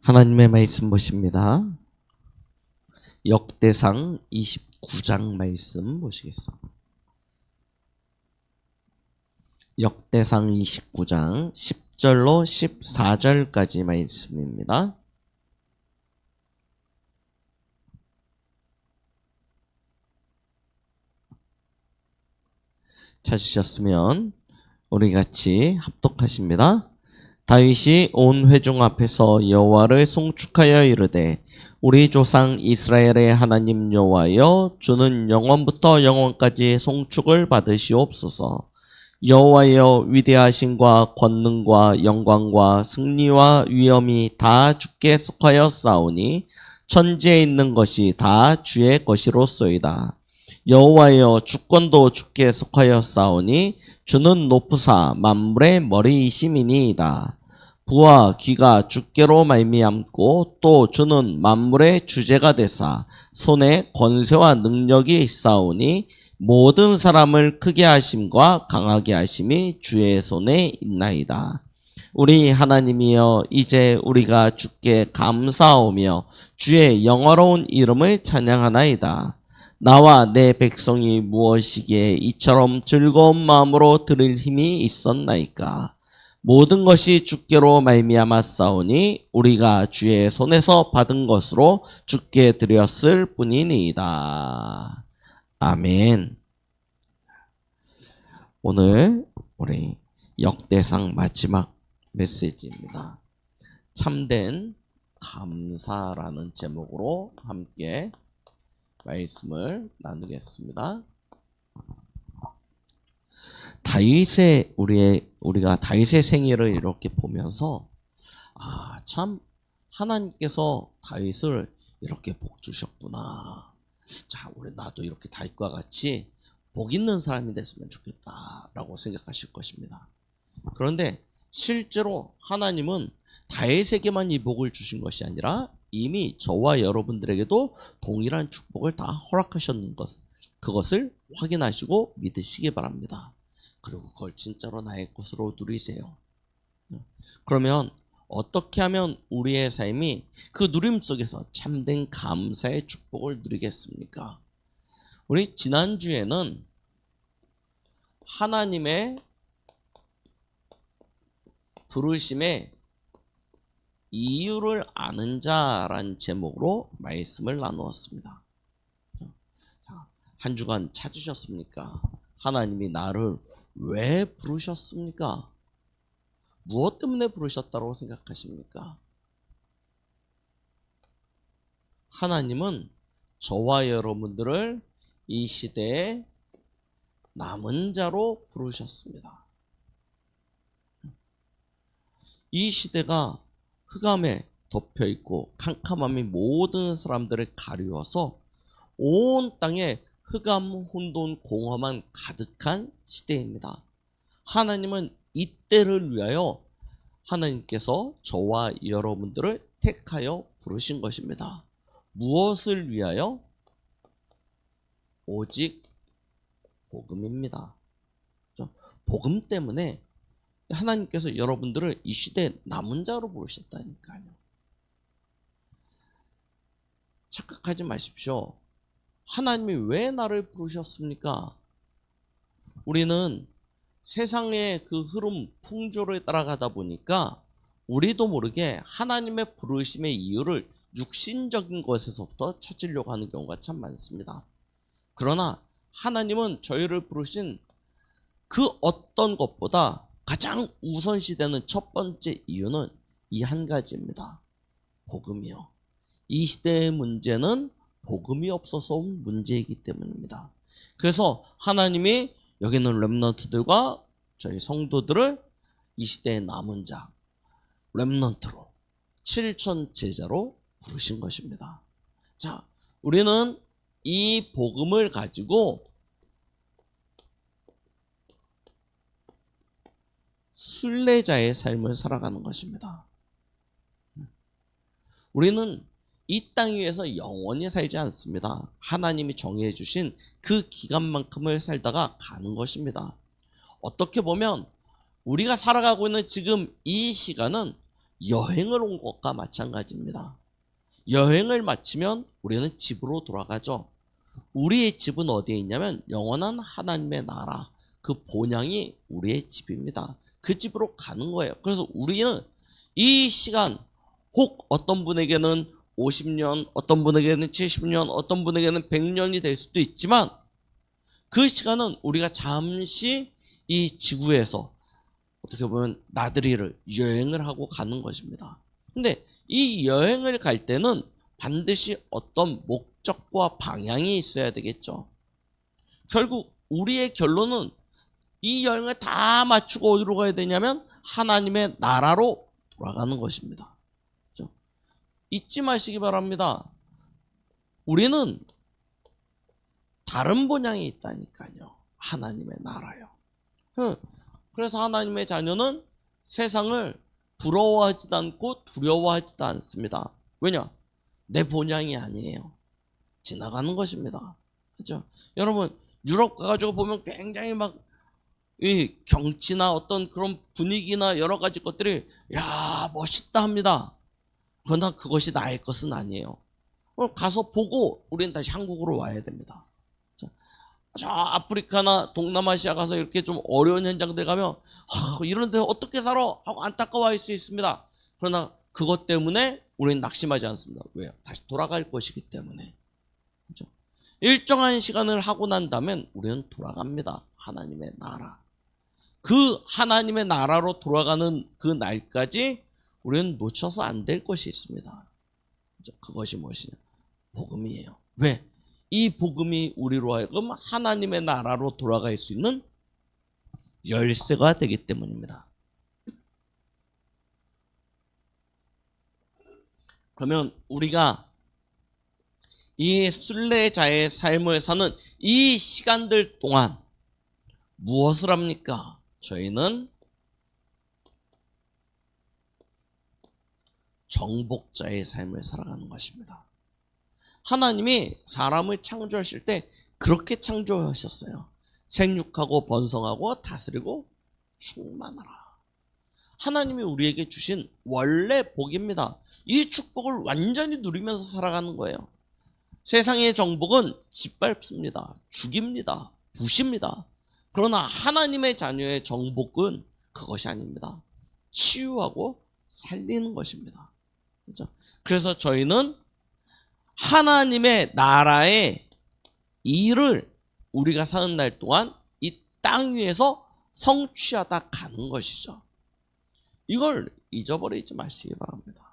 하나님의 말씀 보십니다. 역대상 29장 말씀 보시겠습니다. 역대상 29장 10절로 14절까지 말씀입니다. 찾으셨으면 우리 같이 합독하십니다. 다윗이 온 회중 앞에서 여호와를 송축하여 이르되 우리 조상 이스라엘의 하나님 여호와여, 주는 영원부터 영원까지 송축을 받으시옵소서. 여호와여, 위대하심과 권능과 영광과 승리와 위엄이 다 주께 속하여 싸우니 천지에 있는 것이 다 주의 것이로소이다. 여호와여, 주권도 주께 속하여 싸우니 주는 높으사 만물의 머리이심이니이다. 부와 귀가 주께로 말미암고 또 주는 만물의 주제가 되사 손에 권세와 능력이 있사오니 모든 사람을 크게 하심과 강하게 하심이 주의 손에 있나이다. 우리 하나님이여, 이제 우리가 주께 감사하오며 주의 영화로운 이름을 찬양하나이다. 나와 내 백성이 무엇이기에 이처럼 즐거운 마음으로 들을 힘이 있었나이까. 모든 것이 주께로 말미암았사오니 우리가 주의 손에서 받은 것으로 주께 드렸을 뿐이니이다. 아멘. 오늘 우리 역대상 마지막 메시지입니다. 참된 감사라는 제목으로 함께 말씀을 나누겠습니다. 다윗의 우리가 다윗의 생애를 이렇게 보면서 참 하나님께서 다윗을 이렇게 복 주셨구나. 자, 나도 이렇게 다윗과 같이 복 있는 사람이 됐으면 좋겠다라고 생각하실 것입니다. 그런데 실제로 하나님은 다윗에게만 이 복을 주신 것이 아니라 이미 저와 여러분들에게도 동일한 축복을 다 허락하셨는 것, 그것을 확인하시고 믿으시기 바랍니다. 그리고 그걸 진짜로 나의 것으로 누리세요. 그러면 어떻게 하면 우리의 삶이 그 누림 속에서 참된 감사의 축복을 누리겠습니까? 우리 지난주에는 하나님의 부르심의 이유를 아는 자라는 제목으로 말씀을 나누었습니다. 한 주간 찾으셨습니까? 하나님이 나를 왜 부르셨습니까? 무엇 때문에 부르셨다고 생각하십니까? 하나님은 저와 여러분들을 이 시대에 남은 자로 부르셨습니다. 이 시대가 흑암에 덮여있고 캄캄함이 모든 사람들을 가리워서 온 땅에 흑암, 혼돈, 공허만 가득한 시대입니다. 하나님은 이때를 위하여 하나님께서 저와 여러분들을 택하여 부르신 것입니다. 무엇을 위하여? 오직 복음입니다. 복음 때문에 하나님께서 여러분들을 이 시대의 남은 자로 부르셨다니까요. 착각하지 마십시오. 하나님이 왜 나를 부르셨습니까? 우리는 세상의 그 흐름, 풍조를 따라가다 보니까 우리도 모르게 하나님의 부르심의 이유를 육신적인 것에서부터 찾으려고 하는 경우가 참 많습니다. 그러나 하나님은 저희를 부르신 그 어떤 것보다 가장 우선시되는 첫 번째 이유는 이 한 가지입니다. 복음이요. 이 시대의 문제는 복음이 없어서 온 문제이기 때문입니다. 그래서 하나님이 여기 있는 렘넌트들과 저희 성도들을 이 시대의 남은 자, 렘넌트로 7천 제자로 부르신 것입니다. 자, 우리는 이 복음을 가지고 순례자의 삶을 살아가는 것입니다. 우리는 이 땅 위에서 영원히 살지 않습니다. 하나님이 정해 주신 그 기간만큼을 살다가 가는 것입니다. 어떻게 보면 우리가 살아가고 있는 지금 이 시간은 여행을 온 것과 마찬가지입니다. 여행을 마치면 우리는 집으로 돌아가죠. 우리의 집은 어디에 있냐면 영원한 하나님의 나라, 그 본향이 우리의 집입니다. 그 집으로 가는 거예요. 그래서 우리는 이 시간, 혹 어떤 분에게는 50년, 어떤 분에게는 70년, 어떤 분에게는 100년이 될 수도 있지만 그 시간은 우리가 잠시 이 지구에서 어떻게 보면 나들이를, 여행을 하고 가는 것입니다. 근데 이 여행을 갈 때는 반드시 어떤 목적과 방향이 있어야 되겠죠. 결국 우리의 결론은 이 여행을 다 마치고 어디로 가야 되냐면 하나님의 나라로 돌아가는 것입니다. 그렇죠? 잊지 마시기 바랍니다. 우리는 다른 본향이 있다니까요. 하나님의 나라요. 그래서 하나님의 자녀는 세상을 부러워하지도 않고 두려워하지도 않습니다. 왜냐? 내 본향이 아니에요. 지나가는 것입니다. 그렇죠? 여러분 유럽 가가지고 보면 굉장히 막 이 경치나 어떤 그런 분위기나 여러 가지 것들이 야 멋있다 합니다. 그러나 그것이 나의 것은 아니에요. 가서 보고 우리는 다시 한국으로 와야 됩니다. 저 아프리카나 동남아시아 가서 이렇게 좀 어려운 현장들 가면 이런 데 어떻게 살아? 하고 안타까워할 수 있습니다. 그러나 그것 때문에 우리는 낙심하지 않습니다. 왜요? 다시 돌아갈 것이기 때문에. 그렇죠? 일정한 시간을 하고 난 다음엔 우리는 돌아갑니다. 하나님의 나라. 그 하나님의 나라로 돌아가는 그 날까지 우리는 놓쳐서 안 될 것이 있습니다. 그것이 무엇이냐? 복음이에요. 왜? 이 복음이 우리로 하여금 하나님의 나라로 돌아갈 수 있는 열쇠가 되기 때문입니다. 그러면 우리가 이 순례자의 삶을 사는 이 시간들 동안 무엇을 합니까? 저희는 정복자의 삶을 살아가는 것입니다. 하나님이 사람을 창조하실 때 그렇게 창조하셨어요. 생육하고 번성하고 다스리고 충만하라. 하나님이 우리에게 주신 원래 복입니다. 이 축복을 완전히 누리면서 살아가는 거예요. 세상의 정복은 짓밟습니다. 죽입니다. 부십니다. 그러나 하나님의 자녀의 정복은 그것이 아닙니다. 치유하고 살리는 것입니다. 그렇죠? 그래서 저희는 하나님의 나라의 일을 우리가 사는 날 동안 이 땅 위에서 성취하다 가는 것이죠. 이걸 잊어버리지 마시기 바랍니다.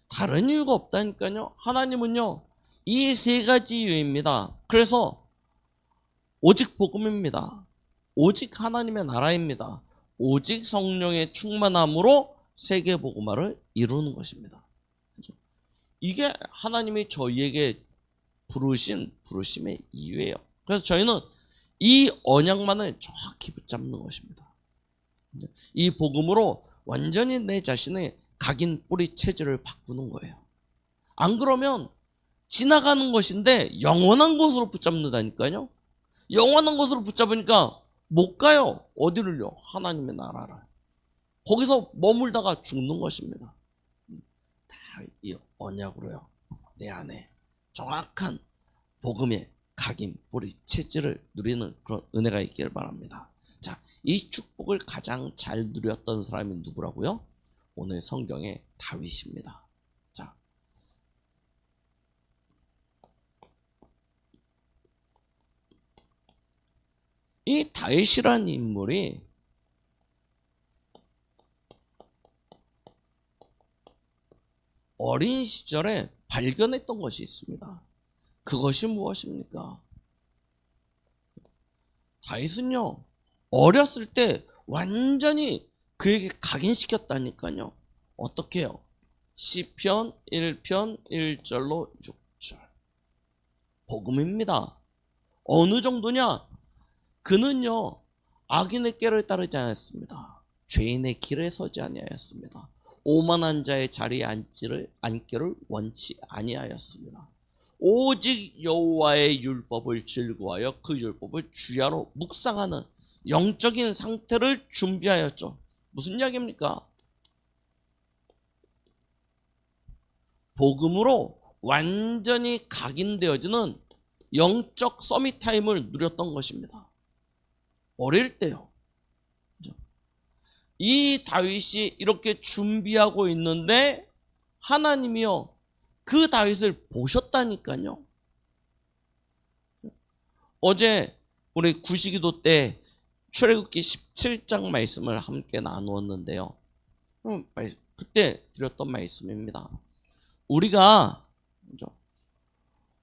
다른 이유가 없다니까요. 하나님은요, 이 세 가지 이유입니다. 그래서 오직 복음입니다. 오직 하나님의 나라입니다. 오직 성령의 충만함으로 세계 복음화를 이루는 것입니다. 그렇죠? 이게 하나님이 저희에게 부르신 부르심의 이유예요. 그래서 저희는 이 언약만을 정확히 붙잡는 것입니다. 이 복음으로 완전히 내 자신의 각인 뿌리 체질을 바꾸는 거예요. 안 그러면 지나가는 것인데 영원한 것으로 붙잡는다니까요. 영원한 것으로 붙잡으니까 못 가요. 어디를요? 하나님의 나라를. 거기서 머물다가 죽는 것입니다. 다 이 언약으로요. 내 안에 정확한 복음의 각인 뿌리 체질을 누리는 그런 은혜가 있기를 바랍니다. 자, 이 축복을 가장 잘 누렸던 사람이 누구라고요? 오늘 성경의 다윗입니다. 자, 이 다윗이라는 인물이 어린 시절에 발견했던 것이 있습니다. 그것이 무엇입니까? 다윗은요, 어렸을 때 완전히 그에게 각인시켰다니까요. 어떻게 해요? 시편 1편 1절로 6절. 복음입니다. 어느 정도냐? 그는요, 악인의 꾀를 따르지 않았습니다. 죄인의 길에 서지 아니하였습니다. 오만한 자의 자리에 앉기를 원치 아니하였습니다. 오직 여호와의 율법을 즐거워하여 그 율법을 주야로 묵상하는 영적인 상태를 준비하였죠. 무슨 이야기입니까? 복음으로 완전히 각인되어지는 영적 서밋 타임을 누렸던 것입니다. 어릴 때요. 이 다윗이 이렇게 준비하고 있는데 하나님이요 그 다윗을 보셨다니까요. 어제 우리 구시기도 때 출애굽기 17장 말씀을 함께 나누었는데요. 그때 드렸던 말씀입니다. 우리가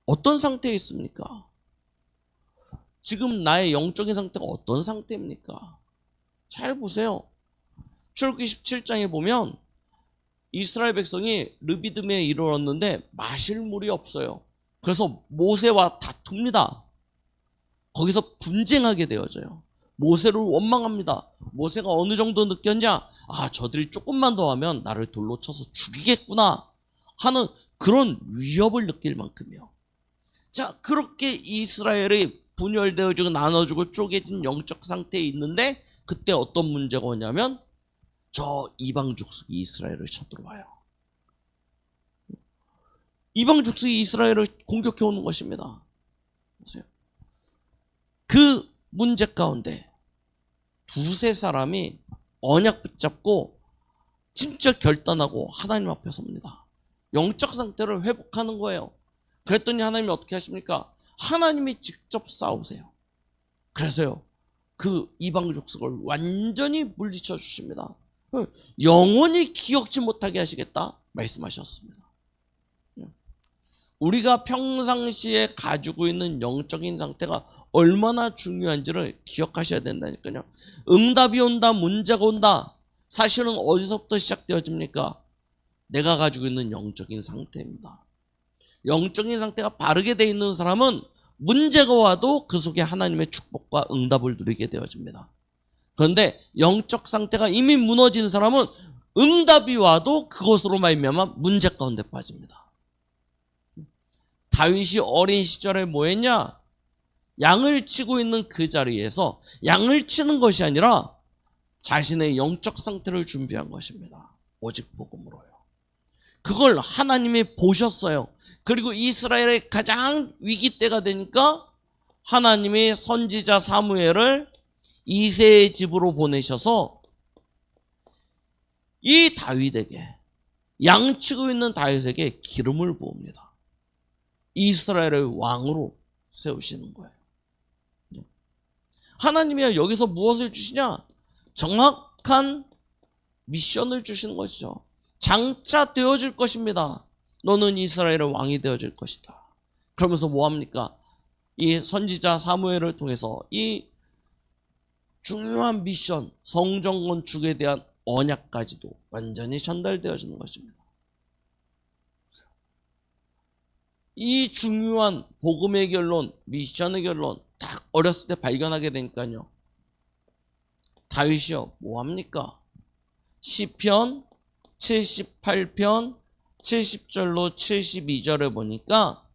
어떤 상태에 있습니까? 지금 나의 영적인 상태가 어떤 상태입니까? 잘 보세요. 출애굽기 17장에 보면 이스라엘 백성이 르비딤에 이르렀는데 마실 물이 없어요. 그래서 모세와 다툽니다. 거기서 분쟁하게 되어져요. 모세를 원망합니다. 모세가 어느 정도 느꼈냐? 저들이 조금만 더 하면 나를 돌로 쳐서 죽이겠구나 하는 그런 위협을 느낄 만큼이요. 자, 그렇게 이스라엘이 분열되어지고 나눠지고 쪼개진 영적 상태에 있는데 그때 어떤 문제가 오냐면 저 이방 족속이 이스라엘을 쳐들어와요. 이방 족속이 이스라엘을 공격해 오는 것입니다. 보세요. 그 문제 가운데 두세 사람이 언약 붙잡고 진짜 결단하고 하나님 앞에 섭니다. 영적 상태를 회복하는 거예요. 그랬더니 하나님이 어떻게 하십니까? 하나님이 직접 싸우세요. 그래서요 그 이방 족속을 완전히 물리쳐 주십니다. 영원히 기억지 못하게 하시겠다 말씀하셨습니다. 우리가 평상시에 가지고 있는 영적인 상태가 얼마나 중요한지를 기억하셔야 된다니까요. 응답이 온다, 문제가 온다. 사실은 어디서부터 시작되어집니까? 내가 가지고 있는 영적인 상태입니다. 영적인 상태가 바르게 되어 있는 사람은 문제가 와도 그 속에 하나님의 축복과 응답을 누리게 되어집니다. 그런데 영적 상태가 이미 무너진 사람은 응답이 와도 그것으로 말미암아 문제 가운데 빠집니다. 다윗이 어린 시절에 뭐 했냐? 양을 치고 있는 그 자리에서 양을 치는 것이 아니라 자신의 영적 상태를 준비한 것입니다. 오직 복음으로요. 그걸 하나님이 보셨어요. 그리고 이스라엘의 가장 위기 때가 되니까 하나님이 선지자 사무엘을 이새의 집으로 보내셔서 이 다윗에게 양치고 있는 다윗에게 기름을 부읍니다. 이스라엘의 왕으로 세우시는 거예요. 하나님이 여기서 무엇을 주시냐? 정확한 미션을 주시는 것이죠. 장차 되어질 것입니다. 너는 이스라엘의 왕이 되어질 것이다. 그러면서 뭐합니까? 이 선지자 사무엘을 통해서 이 중요한 미션, 성전 건축에 대한 언약까지도 완전히 전달되어지는 것입니다. 이 중요한 복음의 결론, 미션의 결론 딱 어렸을 때 발견하게 되니까요. 다윗이요, 뭐합니까? 시편 78편 70절로 72절에 보니까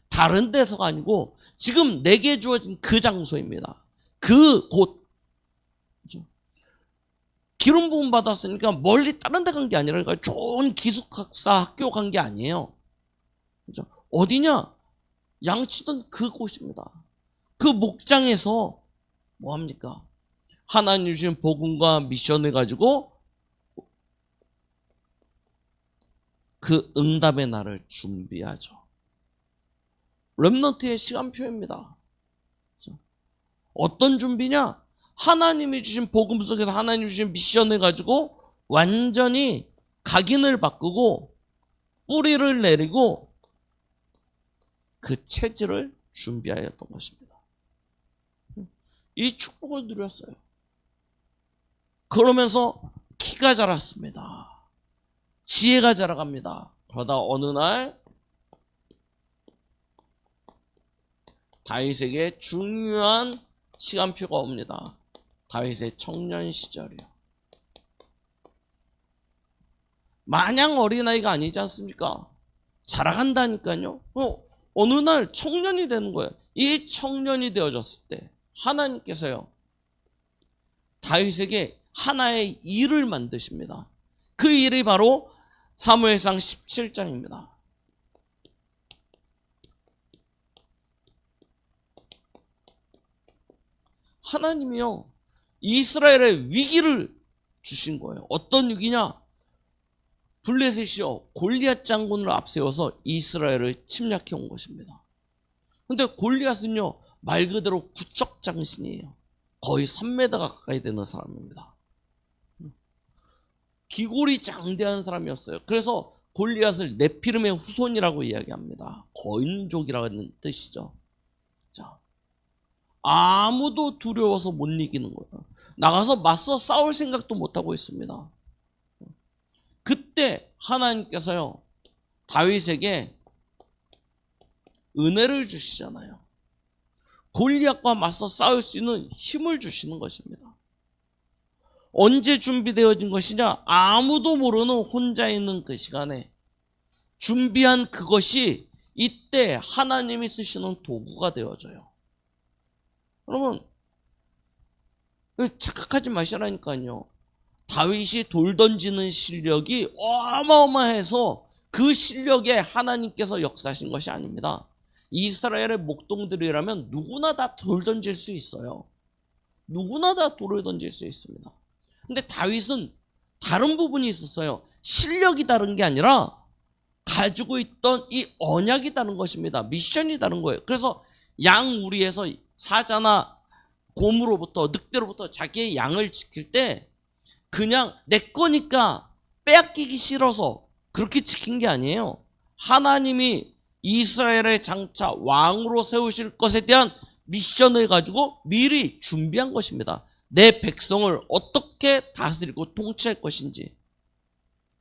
다른 데서가 아니고 지금 내게 주어진 그 장소입니다. 그 곳. 기름 부음 받았으니까 멀리 다른 데 간 게 아니라 좋은 기숙학사 학교 간 게 아니에요. 그죠? 어디냐? 양치던 그 곳입니다. 그 목장에서 뭐 합니까? 하나님 주신 복음과 미션을 가지고 그 응답의 날을 준비하죠. 렘넌트의 시간표입니다. 그죠? 어떤 준비냐? 하나님이 주신 복음 속에서 하나님이 주신 미션을 가지고 완전히 각인을 바꾸고 뿌리를 내리고 그 체질을 준비하였던 것입니다. 이 축복을 누렸어요. 그러면서 키가 자랐습니다. 지혜가 자라갑니다. 그러다 어느 날 다윗에게 중요한 시간표가 옵니다. 다윗의 청년 시절이요. 마냥 어린아이가 아니지 않습니까? 자라간다니까요. 어느 날 청년이 되는 거예요. 이 청년이 되어졌을 때 하나님께서요 다윗에게 하나의 일을 만드십니다. 그 일이 바로 사무엘상 17장입니다. 하나님이요, 이스라엘의 위기를 주신 거예요. 어떤 위기냐? 블레셋이요, 골리앗 장군을 앞세워서 이스라엘을 침략해 온 것입니다. 근데 골리앗은요, 말 그대로 구척장신이에요. 거의 3m 가까이 되는 사람입니다. 기골이 장대한 사람이었어요. 그래서 골리앗을 네피림의 후손이라고 이야기합니다. 거인족이라는 뜻이죠. 자, 아무도 두려워서 못 이기는 거예요. 나가서 맞서 싸울 생각도 못 하고 있습니다. 그때 하나님께서요, 다윗에게 은혜를 주시잖아요. 골리앗과 맞서 싸울 수 있는 힘을 주시는 것입니다. 언제 준비되어진 것이냐? 아무도 모르는 혼자 있는 그 시간에 준비한 그것이 이때 하나님이 쓰시는 도구가 되어져요. 여러분, 착각하지 마시라니까요. 다윗이 돌 던지는 실력이 어마어마해서 그 실력에 하나님께서 역사하신 것이 아닙니다. 이스라엘의 목동들이라면 누구나 다 돌 던질 수 있어요. 누구나 다 돌을 던질 수 있습니다. 근데 다윗은 다른 부분이 있었어요. 실력이 다른 게 아니라 가지고 있던 이 언약이 다른 것입니다. 미션이 다른 거예요. 그래서 양우리에서 사자나 곰으로부터, 늑대로부터 자기의 양을 지킬 때 그냥 내 거니까 빼앗기기 싫어서 그렇게 지킨 게 아니에요. 하나님이 이스라엘의 장차 왕으로 세우실 것에 대한 미션을 가지고 미리 준비한 것입니다. 내 백성을 어떻게 다스리고 통치할 것인지,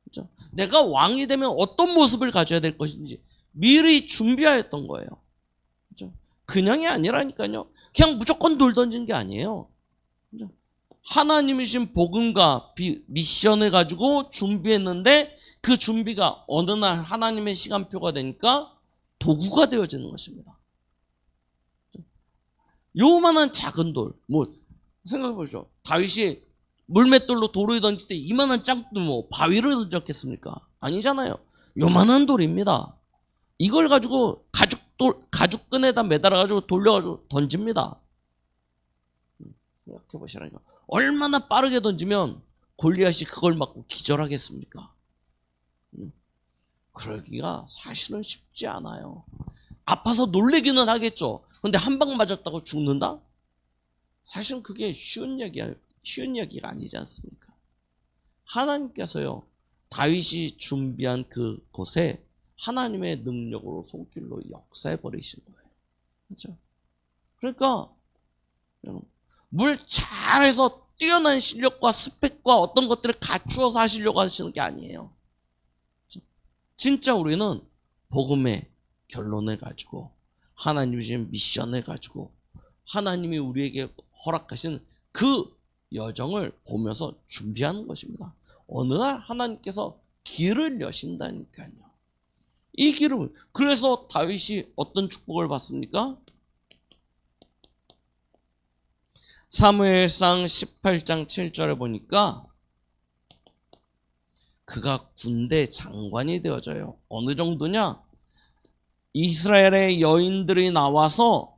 그렇죠? 내가 왕이 되면 어떤 모습을 가져야 될 것인지 미리 준비하였던 거예요. 그렇죠? 그냥이 아니라니까요. 그냥 무조건 돌 던진 게 아니에요. 그렇죠? 하나님이신 복음과 미션을 가지고 준비했는데 그 준비가 어느 날 하나님의 시간표가 되니까 도구가 되어지는 것입니다. 요만한 작은 돌, 생각해보시죠. 다윗이 물맷돌로 돌을 던질 때 이만한 짱돌 바위를 던졌겠습니까? 아니잖아요. 요만한 돌입니다. 이걸 가지고 가죽끈에다 매달아가지고 돌려가지고 던집니다. 생각해보시라니까. 얼마나 빠르게 던지면 골리앗이 그걸 맞고 기절하겠습니까? 그러기가 사실은 쉽지 않아요. 아파서 놀래기는 하겠죠. 근데 한 방 맞았다고 죽는다? 사실은 그게 쉬운 이야기가 아니지 않습니까? 하나님께서요, 다윗이 준비한 그곳에 하나님의 능력으로 손길로 역사해 버리신 거예요. 그렇죠? 그러니까 뭘 잘해서 뛰어난 실력과 스펙과 어떤 것들을 갖추어서 하시려고 하시는 게 아니에요. 그렇죠? 진짜 우리는 복음의 결론을 가지고 하나님이 주신 미션을 가지고 하나님이 우리에게 허락하신 그 여정을 보면서 준비하는 것입니다. 어느 날 하나님께서 길을 여신다니까요. 이 길을, 그래서 다윗이 어떤 축복을 받습니까? 사무엘상 18장 7절에 보니까 그가 군대 장관이 되어져요. 어느 정도냐? 이스라엘의 여인들이 나와서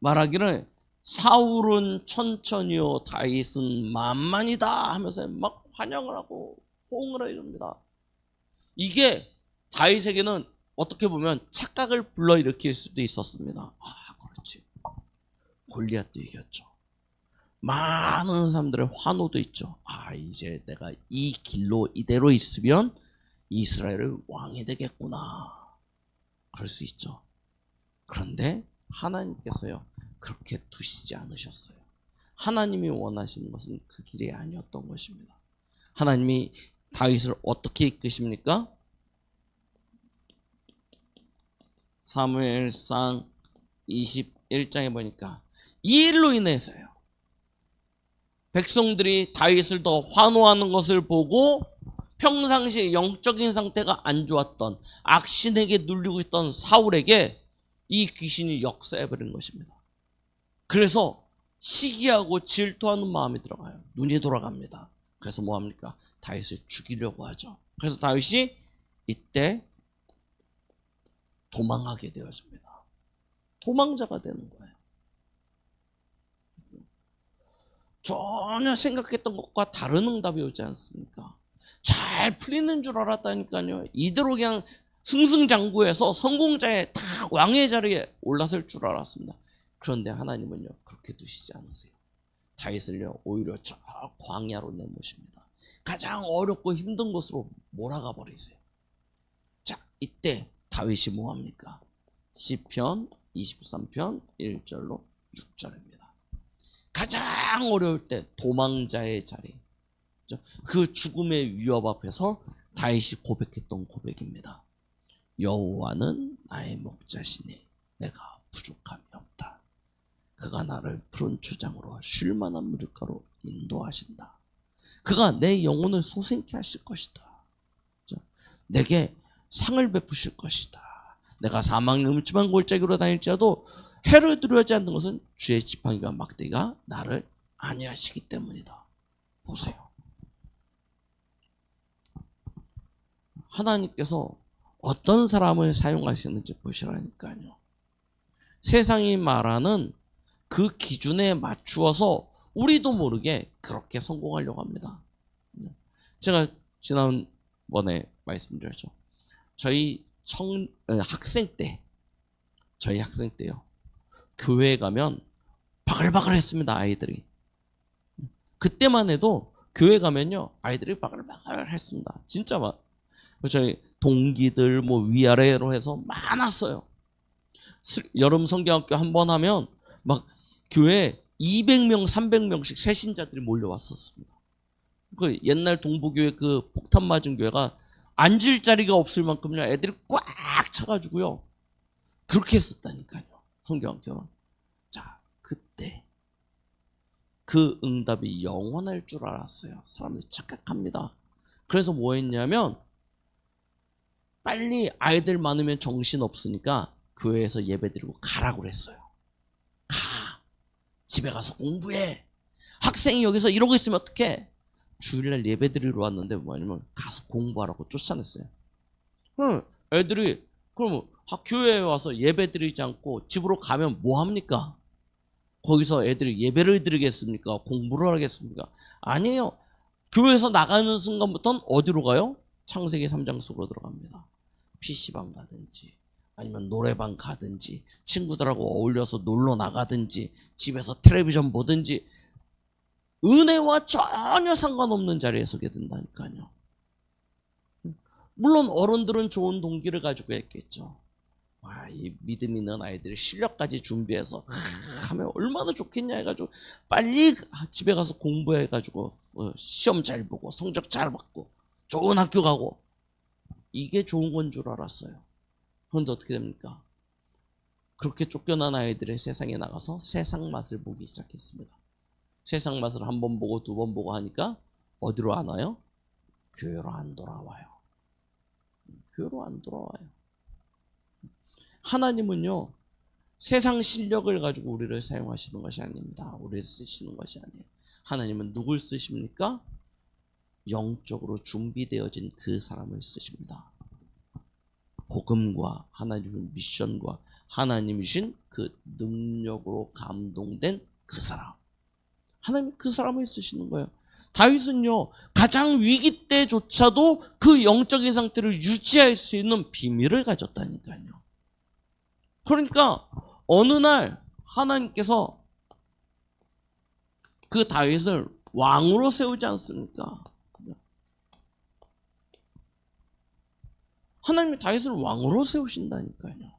말하기를 사울은 천천히요 다윗은 만만이다 하면서 막 환영을 하고 호응을 해줍니다. 이게 다윗에게는 어떻게 보면 착각을 불러일으킬 수도 있었습니다. 그렇지, 골리앗도 이겼죠. 많은 사람들의 환호도 있죠. 이제 내가 이 길로 이대로 있으면 이스라엘의 왕이 되겠구나. 그럴 수 있죠. 그런데 하나님께서요, 그렇게 두시지 않으셨어요. 하나님이 원하시는 것은 그 길이 아니었던 것입니다. 하나님이 다윗을 어떻게 이끄십니까? 사무엘상 21장에 보니까 이 일로 인해서요, 백성들이 다윗을 더 환호하는 것을 보고 평상시 영적인 상태가 안 좋았던, 악신에게 눌리고 있던 사울에게 이 귀신이 역사해버린 것입니다. 그래서 시기하고 질투하는 마음이 들어가요. 눈이 돌아갑니다. 그래서 뭐합니까? 다윗을 죽이려고 하죠. 그래서 다윗이 이때 도망하게 되어집니다. 도망자가 되는 거예요. 전혀 생각했던 것과 다른 응답이 오지 않습니까? 잘 풀리는 줄 알았다니까요. 이대로 그냥 승승장구해서 성공자의 다 왕의 자리에 올라설 줄 알았습니다. 그런데 하나님은요, 그렇게 두시지 않으세요. 다윗을요, 오히려 저 광야로 내모십니다. 가장 어렵고 힘든 곳으로 몰아가 버리세요. 자, 이때 다윗이 뭐합니까? 시편 23편 1절로 6절입니다. 가장 어려울 때 도망자의 자리, 그 죽음의 위협 앞에서 다윗이 고백했던 고백입니다. 여호와는 나의 목자시니 내가 부족함이 없다. 그가 나를 푸른 초장으로 쉴만한 물가로 인도하신다. 그가 내 영혼을 소생케 하실 것이다. 내게 상을 베푸실 것이다. 내가 사망의 음침한 골짜기로 다닐지라도 해를 두려워하지 않는 것은 주의 지팡이와 막대기가 나를 안위하시기 때문이다. 보세요. 하나님께서 어떤 사람을 사용하시는지 보시라니까요. 세상이 말하는 그 기준에 맞추어서 우리도 모르게 그렇게 성공하려고 합니다. 제가 지난번에 말씀드렸죠. 저희 학생 때요. 교회에 가면 바글바글 했습니다, 아이들이. 그때만 해도 교회 가면요, 아이들이 바글바글 했습니다. 진짜 저희 동기들 위아래로 해서 많았어요. 여름 성경학교 한 번 하면 막 교회에 200명, 300명씩 새신자들이 몰려왔었습니다. 그 옛날 동부교회 그 폭탄 맞은 교회가 앉을 자리가 없을 만큼요, 애들이 꽉 차가지고요. 그렇게 했었다니까요, 성경학교는. 자, 그때 그 응답이 영원할 줄 알았어요. 사람들이 착각합니다. 그래서 뭐 했냐면, 빨리 아이들 많으면 정신 없으니까 교회에서 예배 드리고 가라고 그랬어요. 가. 집에 가서 공부해. 학생이 여기서 이러고 있으면 어떡해. 주일날 예배 드리러 왔는데 뭐냐면 가서 공부하라고 쫓아냈어요. 애들이 그럼 교회에 와서 예배 드리지 않고 집으로 가면 뭐 합니까? 거기서 애들이 예배를 드리겠습니까? 공부를 하겠습니까? 아니에요. 교회에서 나가는 순간부터는 어디로 가요? 창세기 3장 속으로 들어갑니다. PC방 가든지 아니면 노래방 가든지 친구들하고 어울려서 놀러 나가든지 집에서 텔레비전 보든지 은혜와 전혀 상관없는 자리에 서게 된다니까요. 물론 어른들은 좋은 동기를 가지고 했겠죠. 이 믿음 있는 아이들이 실력까지 준비해서 하면 얼마나 좋겠냐 해가지고 빨리 집에 가서 공부해가지고 시험 잘 보고 성적 잘 받고 좋은 학교 가고 이게 좋은 건 줄 알았어요. 그런데 어떻게 됩니까? 그렇게 쫓겨난 아이들의 세상에 나가서 세상 맛을 보기 시작했습니다. 세상 맛을 한 번 보고 두 번 보고 하니까 어디로 안 와요? 교회로 안 돌아와요. 교회로 안 돌아와요. 하나님은요, 세상 실력을 가지고 우리를 사용하시는 것이 아닙니다. 우리를 쓰시는 것이 아니에요. 하나님은 누굴 쓰십니까? 영적으로 준비되어진 그 사람을 쓰십니다. 복음과 하나님의 미션과 하나님이신 그 능력으로 감동된 그 사람. 하나님 그 사람을 쓰시는 거예요. 다윗은요, 가장 위기 때조차도 그 영적인 상태를 유지할 수 있는 비밀을 가졌다니까요. 그러니까 어느 날 하나님께서 그 다윗을 왕으로 세우지 않습니까? 하나님이 다윗을 왕으로 세우신다니까요.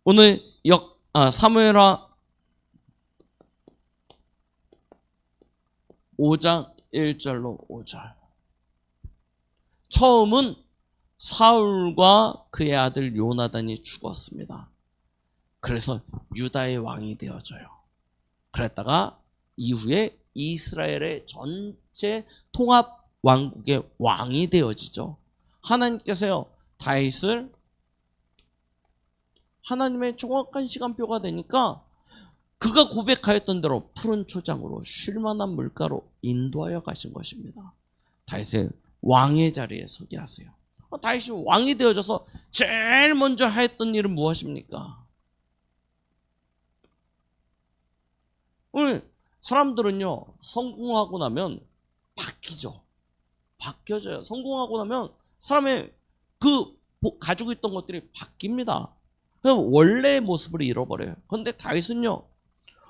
오늘 사무엘하 5장 1절로 5절. 처음은 사울과 그의 아들 요나단이 죽었습니다. 그래서 유다의 왕이 되어져요. 그랬다가 이후에 이스라엘의 전체 통합 왕국의 왕이 되어지죠. 하나님께서요, 다윗을 하나님의 정확한 시간표가 되니까 그가 고백하였던 대로 푸른 초장으로 쉴만한 물가로 인도하여 가신 것입니다. 다윗의 왕의 자리에 서게 하세요. 다윗이 왕이 되어져서 제일 먼저 하였던 일은 무엇입니까? 오늘 사람들은요, 성공하고 나면 바뀌죠. 바뀌어져요. 성공하고 나면 사람의 그 가지고 있던 것들이 바뀝니다. 그럼 원래의 모습을 잃어버려요. 그런데 다윗은요,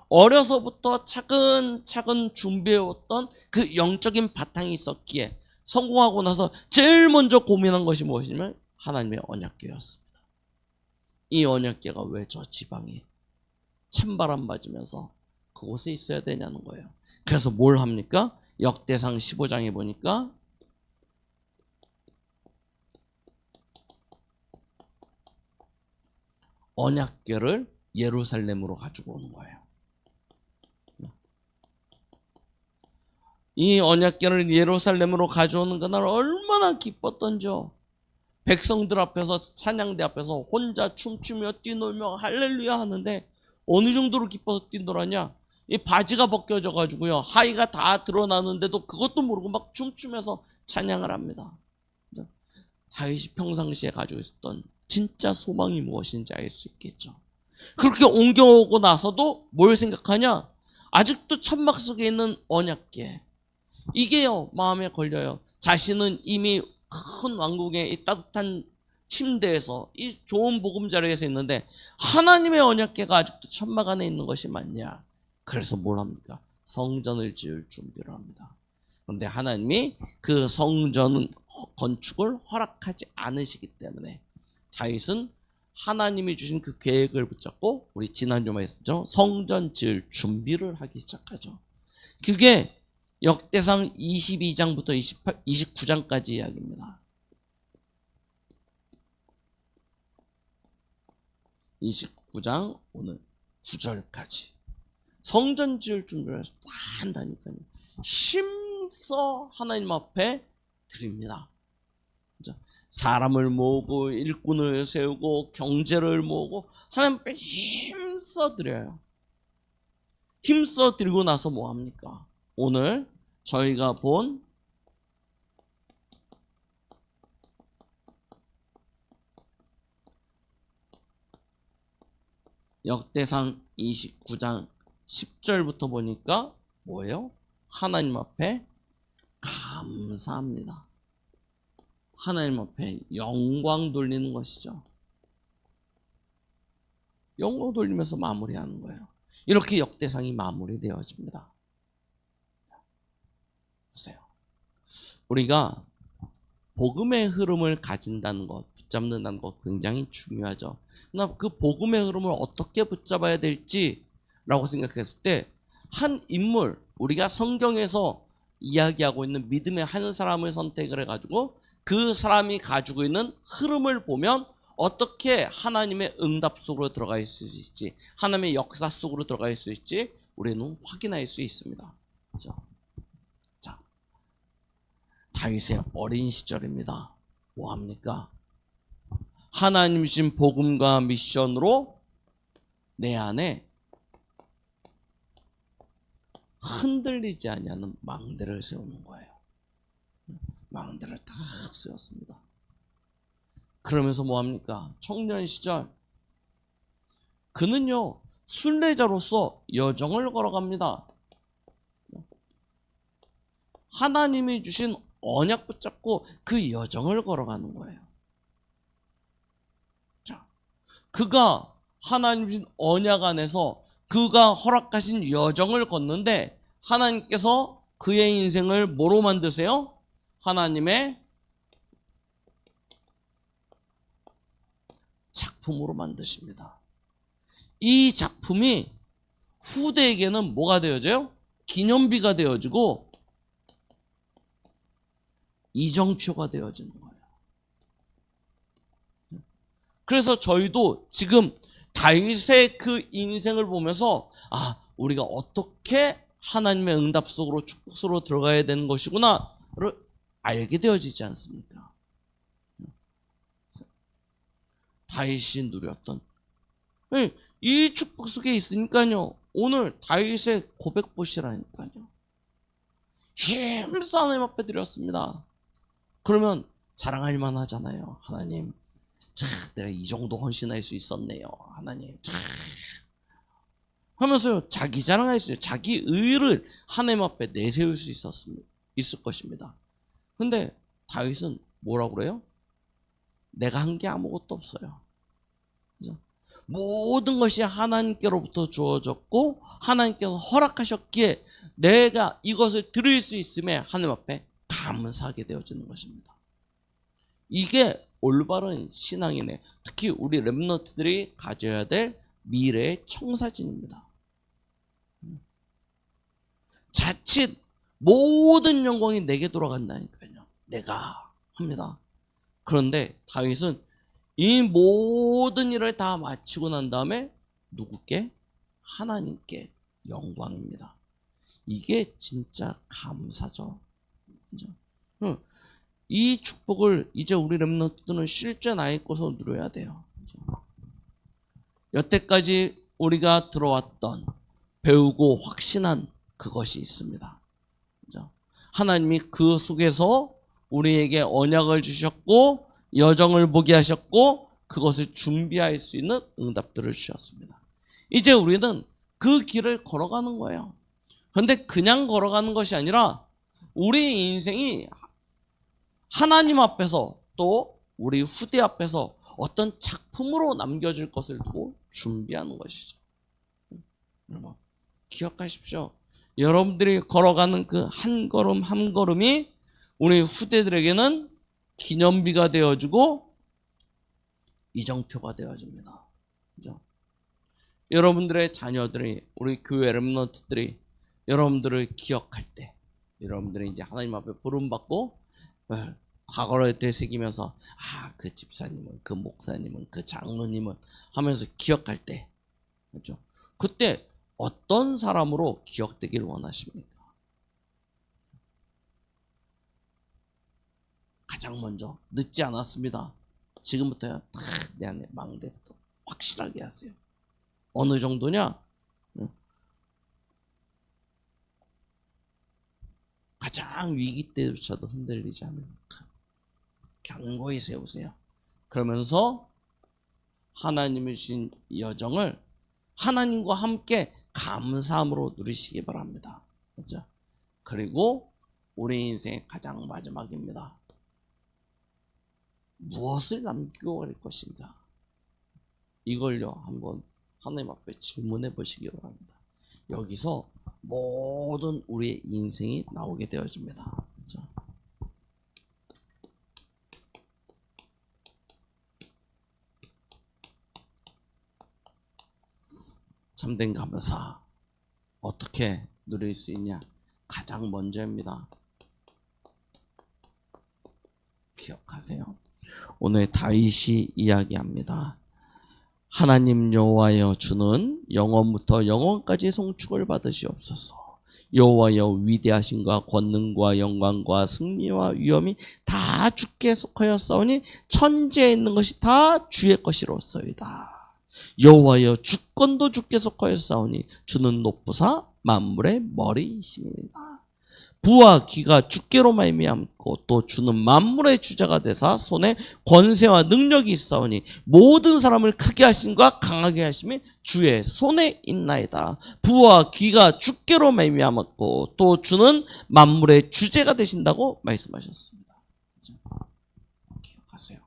어려서부터 차근차근 준비해왔던 그 영적인 바탕이 있었기에 성공하고 나서 제일 먼저 고민한 것이 무엇이냐면 하나님의 언약궤였습니다. 이 언약궤가 왜 저 지방에 찬바람 맞으면서 그곳에 있어야 되냐는 거예요. 그래서 뭘 합니까? 역대상 15장에 보니까 언약궤를 예루살렘으로 가지고 오는 거예요. 이 언약궤를 예루살렘으로 가져오는 그날 얼마나 기뻤던지요. 백성들 앞에서, 찬양대 앞에서 혼자 춤추며 뛰놀며 할렐루야 하는데 어느 정도로 기뻐서 뛰놀았냐? 이 바지가 벗겨져 가지고요, 하의가 다 드러나는데도 그것도 모르고 막 춤추면서 찬양을 합니다. 다윗이 평상시에 가지고 있었던 진짜 소망이 무엇인지 알 수 있겠죠. 그렇게 옮겨오고 나서도 뭘 생각하냐? 아직도 천막 속에 있는 언약궤, 이게요 마음에 걸려요. 자신은 이미 큰 왕국의 이 따뜻한 침대에서 이 좋은 보금자리에서 있는데 하나님의 언약궤가 아직도 천막 안에 있는 것이 맞냐? 그래서 뭘 합니까? 성전을 지을 준비를 합니다. 그런데 하나님이 그 성전 건축을 허락하지 않으시기 때문에 다윗은 하나님이 주신 그 계획을 붙잡고, 우리 지난주 말했죠, 성전 지을 준비를 하기 시작하죠. 그게 역대상 22장부터 29장까지 이야기입니다. 29장 오늘 9절까지 성전 지을 준비를 다 한다니까요. 힘써 하나님 앞에 드립니다. 사람을 모으고 일꾼을 세우고 경제를 모으고 하나님 앞에 힘써 드려요. 힘써 드리고 나서 뭐 합니까? 오늘 저희가 본 역대상 29장 10절부터 보니까 뭐예요? 하나님 앞에 감사합니다. 하나님 앞에 영광 돌리는 것이죠. 영광 돌리면서 마무리하는 거예요. 이렇게 역대상이 마무리되어집니다. 보세요. 우리가 복음의 흐름을 가진다는 것, 붙잡는다는 것 굉장히 중요하죠. 그러나 그 복음의 흐름을 어떻게 붙잡아야 될지라고 생각했을 때, 한 인물, 우리가 성경에서 이야기하고 있는 믿음의 한 사람을 선택을 해가지고 그 사람이 가지고 있는 흐름을 보면 어떻게 하나님의 응답 속으로 들어갈 수 있을지, 하나님의 역사 속으로 들어갈 수 있을지 우리는 확인할 수 있습니다. 그렇죠? 자, 다윗의 어린 시절입니다. 뭐합니까? 하나님 주신 복음과 미션으로 내 안에 흔들리지 아니하는 망대를 세우는 거예요. 망대를 딱 세웠습니다. 그러면서 뭐합니까? 청년 시절 그는요 순례자로서 여정을 걸어갑니다. 하나님이 주신 언약 붙잡고 그 여정을 걸어가는 거예요. 자, 그가 하나님 주신 언약 안에서 그가 허락하신 여정을 걷는데 하나님께서 그의 인생을 뭐로 만드세요? 하나님의 작품으로 만드십니다. 이 작품이 후대에게는 뭐가 되어져요? 기념비가 되어지고 이정표가 되어지는 거예요. 그래서 저희도 지금 다윗의 그 인생을 보면서 우리가 어떻게 하나님의 응답 속으로 축복 속으로 들어가야 되는 것이구나를 알게 되어지지 않습니까? 다윗이 누렸던 이 축복 속에 있으니까요, 오늘 다윗의 고백 보시라니까요. 힘써 하나님 앞에 드렸습니다. 그러면 자랑할 만하잖아요. 하나님, 자, 내가 이 정도 헌신할 수 있었네요. 하나님, 자, 하면서요, 자기 자랑할 수 있어요. 자기 의를 하나님 앞에 내세울 수 있을 것입니다. 근데 다윗은 뭐라고 그래요? 내가 한 게 아무것도 없어요. 그죠? 모든 것이 하나님께로부터 주어졌고 하나님께서 허락하셨기에 내가 이것을 드릴 수 있음에 하나님 앞에 감사하게 되어지는 것입니다. 이게 올바른 신앙이네. 특히 우리 렘넌트들이 가져야 될 미래의 청사진입니다. 자칫 모든 영광이 내게 돌아간다니까요. 내가 합니다. 그런데 다윗은 이 모든 일을 다 마치고 난 다음에 누구께? 하나님께 영광입니다. 이게 진짜 감사죠. 그죠? 이 축복을 이제 우리 렘넌트들은 실제 나의 것으로 누려야 돼요. 그죠? 여태까지 우리가 들어왔던 배우고 확신한 그것이 있습니다. 그죠? 하나님이 그 속에서 우리에게 언약을 주셨고 여정을 보게 하셨고 그것을 준비할 수 있는 응답들을 주셨습니다. 이제 우리는 그 길을 걸어가는 거예요. 그런데 그냥 걸어가는 것이 아니라 우리 인생이 하나님 앞에서 또 우리 후대 앞에서 어떤 작품으로 남겨질 것을 두고 준비하는 것이죠. 여러분 기억하십시오. 여러분들이 걸어가는 그 한 걸음 한 걸음이 우리 후대들에게는 기념비가 되어주고 이정표가 되어집니다. 그죠? 여러분들의 자녀들이 우리 교회 렘넌트들이 여러분들을 기억할 때 여러분들이 이제 하나님 앞에 부름받고 과거를 되새기면서 그 집사님은 그 목사님은 그 장로님은 하면서 기억할 때 그렇죠? 그때 어떤 사람으로 기억되길 원하십니까? 가장 먼저 늦지 않았습니다. 지금부터야 딱 내 안에 망대부터 확실하게 하세요. 어느 정도냐? 가장 위기 때조차도 흔들리지 않는 견고히 세우세요. 그러면서 하나님이 주신 여정을 하나님과 함께 감사함으로 누리시기 바랍니다. 그렇죠? 그리고 우리 인생의 가장 마지막입니다. 무엇을 남기고 갈 것인가? 이걸요 한번 하나님 앞에 질문해 보시기 바랍니다. 여기서 모든 우리의 인생이 나오게 되어집니다. 그렇죠? 참된 감사 어떻게 누릴 수 있냐? 가장 먼저입니다. 기억하세요. 오늘 다윗이 이야기합니다. 하나님 여호와여 주는 영원부터 영원까지 송축을 받으시옵소서. 여호와여 위대하심과 권능과 영광과 승리와 위엄이 다 주께 속하였사오니 천지에 있는 것이 다 주의 것이로소이다. 여호와여 주권도 주께 속하였사오니 주는 높으사 만물의 머리이심이다. 부와 귀가 주께로 말미암고 또 주는 만물의 주자가 되사 손에 권세와 능력이 있사오니 모든 사람을 크게 하심과 강하게 하심이 주의 손에 있나이다. 부와 귀가 주께로 말미암았고 또 주는 만물의 주제가 되신다고 말씀하셨습니다. 기억하세요.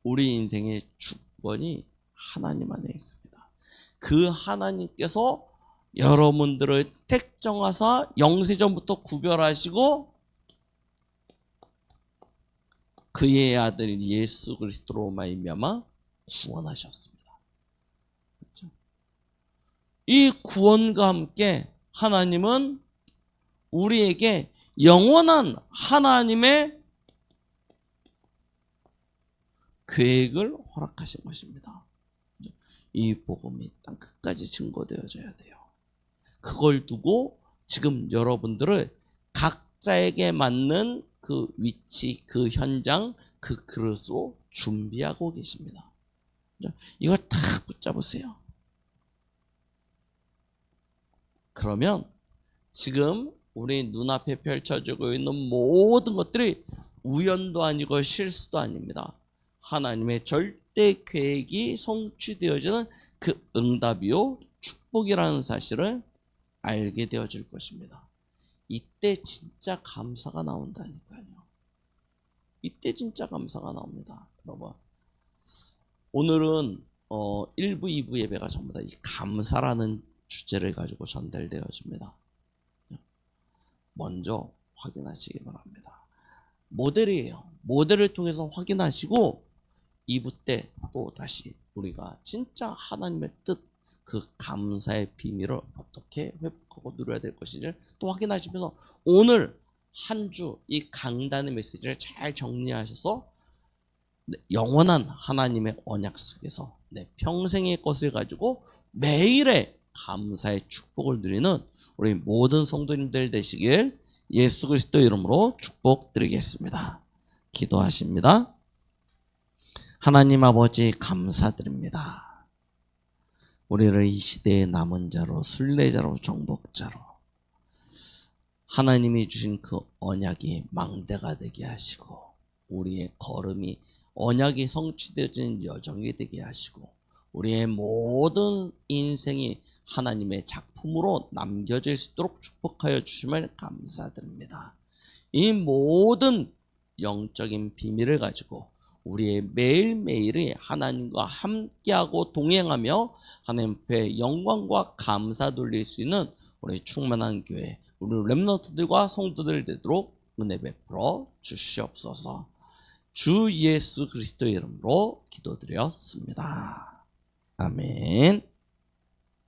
우리 인생의 주권이 하나님 안에 있습니다. 그 하나님께서 여러분들을 택정하사 영세전부터 구별하시고 그의 아들 예수 그리스도로 말미암아 구원하셨습니다. 그렇죠? 이 구원과 함께 하나님은 우리에게 영원한 하나님의 계획을 허락하신 것입니다. 이 복음이 땅 끝까지 증거되어져야 돼요. 그걸 두고 지금 여러분들을 각자에게 맞는 그 위치, 그 현장, 그 그릇으로 준비하고 계십니다. 이걸 다 붙잡으세요. 그러면 지금 우리 눈앞에 펼쳐지고 있는 모든 것들이 우연도 아니고 실수도 아닙니다. 하나님의 절대 계획이 성취되어지는 그 응답이요 축복이라는 사실을 알게 되어질 것입니다. 이때 진짜 감사가 나온다니까요. 이때 진짜 감사가 나옵니다. 여러분, 오늘은 1부, 2부 예배가 전부 다 이 감사라는 주제를 가지고 전달되어집니다. 먼저 확인하시기 바랍니다. 모델이에요. 모델을 통해서 확인하시고 2부 때 또 다시 우리가 진짜 하나님의 뜻, 그 감사의 비밀을 어떻게 회복하고 누려야 될 것인지를 또 확인하시면서 오늘 한 주 이 강단의 메시지를 잘 정리하셔서 영원한 하나님의 언약 속에서 내 평생의 것을 가지고 매일의 감사의 축복을 누리는 우리 모든 성도님들 되시길 예수 그리스도 이름으로 축복드리겠습니다. 기도하십니다. 하나님 아버지 감사드립니다. 우리를 이 시대의 남은 자로, 순례자로, 정복자로 하나님이 주신 그 언약이 망대가 되게 하시고 우리의 걸음이 언약이 성취되어지는 여정이 되게 하시고 우리의 모든 인생이 하나님의 작품으로 남겨질 수 있도록 축복하여 주심을 감사드립니다. 이 모든 영적인 비밀을 가지고 우리의 매일매일이 하나님과 함께하고 동행하며 하나님 앞에 영광과 감사 돌릴 수 있는 우리 충만한 교회, 우리 렘넌트들과 성도들 되도록 은혜 베풀어 주시옵소서. 주 예수 그리스도 이름으로 기도드렸습니다. 아멘.